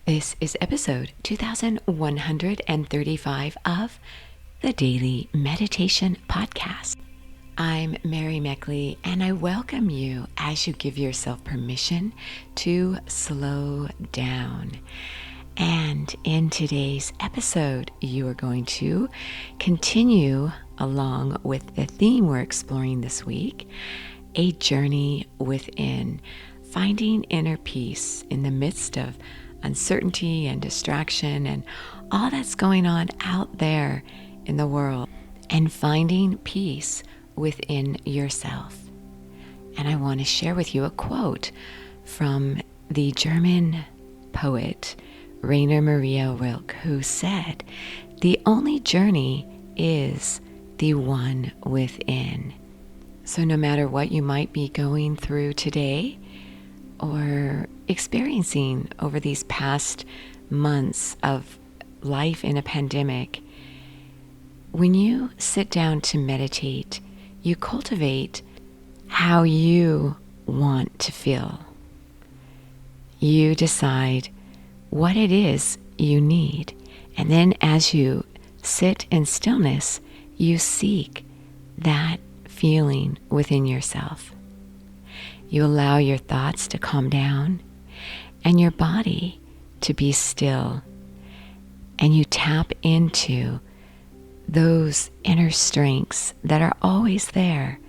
This is episode 2135 of the Daily Meditation Podcast. I'm Mary Meckley, and I welcome you as you give yourself permission to slow down. And in today's episode, you are going to continue along with the theme we're exploring this week, a journey within, finding inner peace in the midst of uncertainty and distraction and all that's going on out there in the world, and finding peace within yourself. And I want to share with you a quote from the German poet Rainier Maria Rilke, who said, "The only journey is the one within." So no matter what you might be going through today or experiencing over these past months of life in a pandemic, when you sit down to meditate, you cultivate how you want to feel. You decide what it is you need, and then as you sit in stillness, you seek that feeling within yourself. You allow your thoughts to calm down and your body to be still, and you tap into those inner strengths that are always there.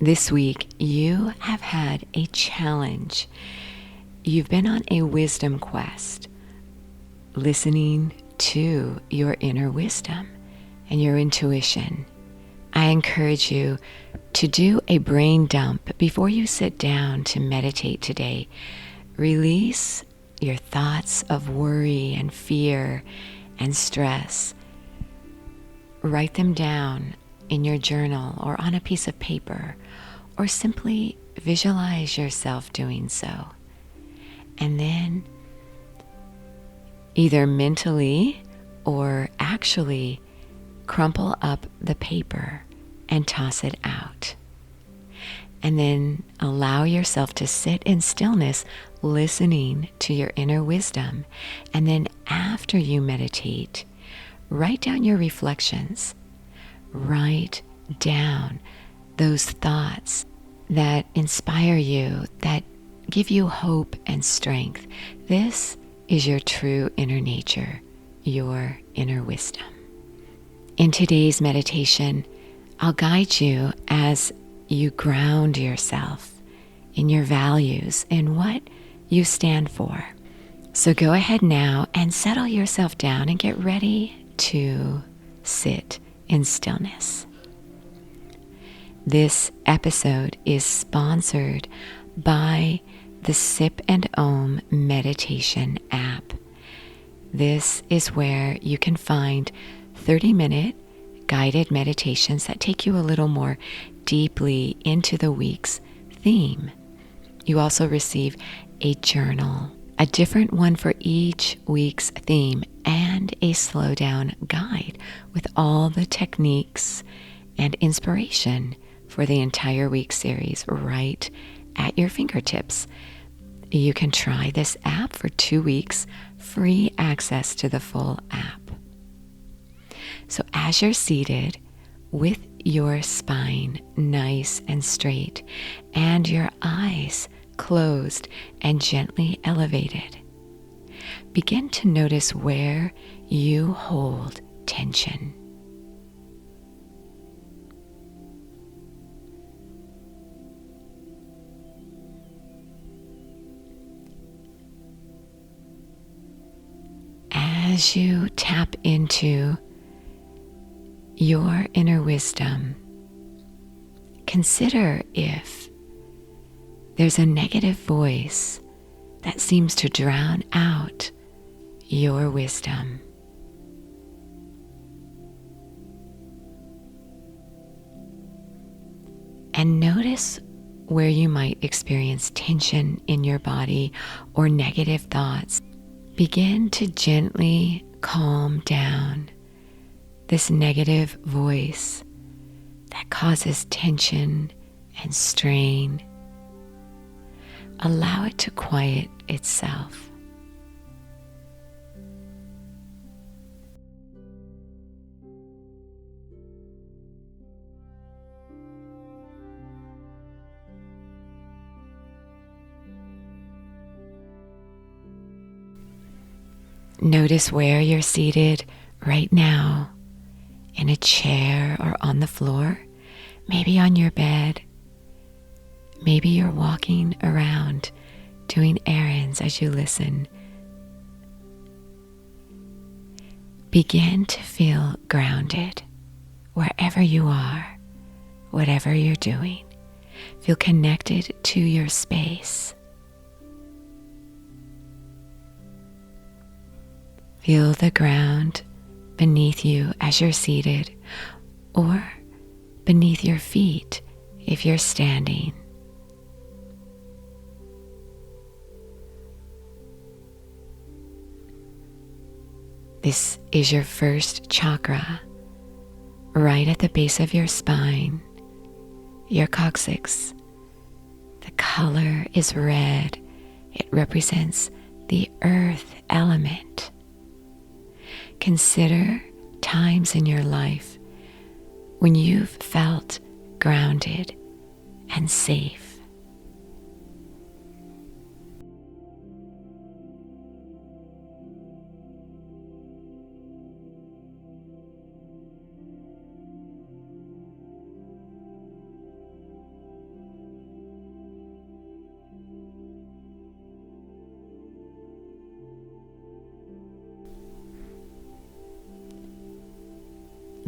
This week, you have had a challenge. You've been on a wisdom quest, listening to your inner wisdom and your intuition. I encourage you to do a brain dump before you sit down to meditate today. Release your thoughts of worry and fear and stress. Write them down in your journal or on a piece of paper, or simply visualize yourself doing so. And then either mentally or actually crumple up the paper and toss it out. And then allow yourself to sit in stillness, listening to your inner wisdom. And then after you meditate, write down your reflections. Write down those thoughts that inspire you, that give you hope and strength. This is your true inner nature, your inner wisdom. In today's meditation, I'll guide you as you ground yourself in your values and what you stand for. So go ahead now and settle yourself down and get ready to sit in stillness. This episode is sponsored by the Sip and Om meditation app. This is where you can find 30-minute guided meditations that take you a little more deeply into the week's theme. You also receive a journal, a different one for each week's theme, and a slow down guide with all the techniques and inspiration for the entire week series right at your fingertips. You can try this app for 2 weeks, free access to the full app. So as you're seated with your spine nice and straight and your eyes closed and gently elevated, begin to notice where you hold tension. As you tap into your inner wisdom, consider if there's a negative voice that seems to drown out your wisdom. And notice where you might experience tension in your body or negative thoughts. Begin to gently calm down this negative voice that causes tension and strain. Allow it to quiet itself. Notice where you're seated right now, in a chair or on the floor, maybe on your bed. Maybe you're walking around doing errands as you listen. Begin to feel grounded wherever you are, whatever you're doing. Feel connected to your space. Feel the ground beneath you as you're seated, or beneath your feet if you're standing. This is your first chakra, right at the base of your spine, your coccyx. The color is red. It represents the earth element. Consider times in your life when you've felt grounded and safe.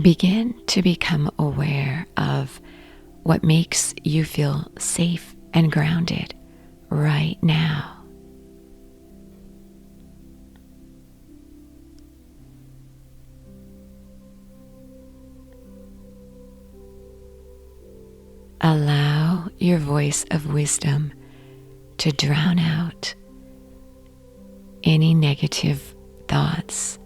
Begin to become aware of what makes you feel safe and grounded right now. Allow your voice of wisdom to drown out any negative thoughts.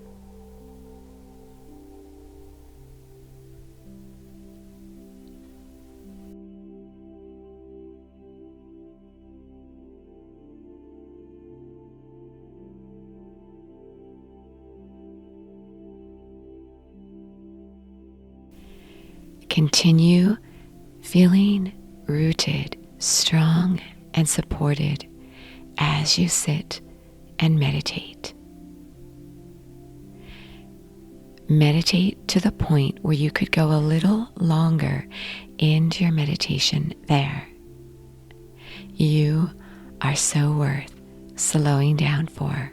Continue feeling rooted, strong, and supported as you sit and meditate. Meditate to the point where you could go a little longer into your meditation there. You are so worth slowing down for.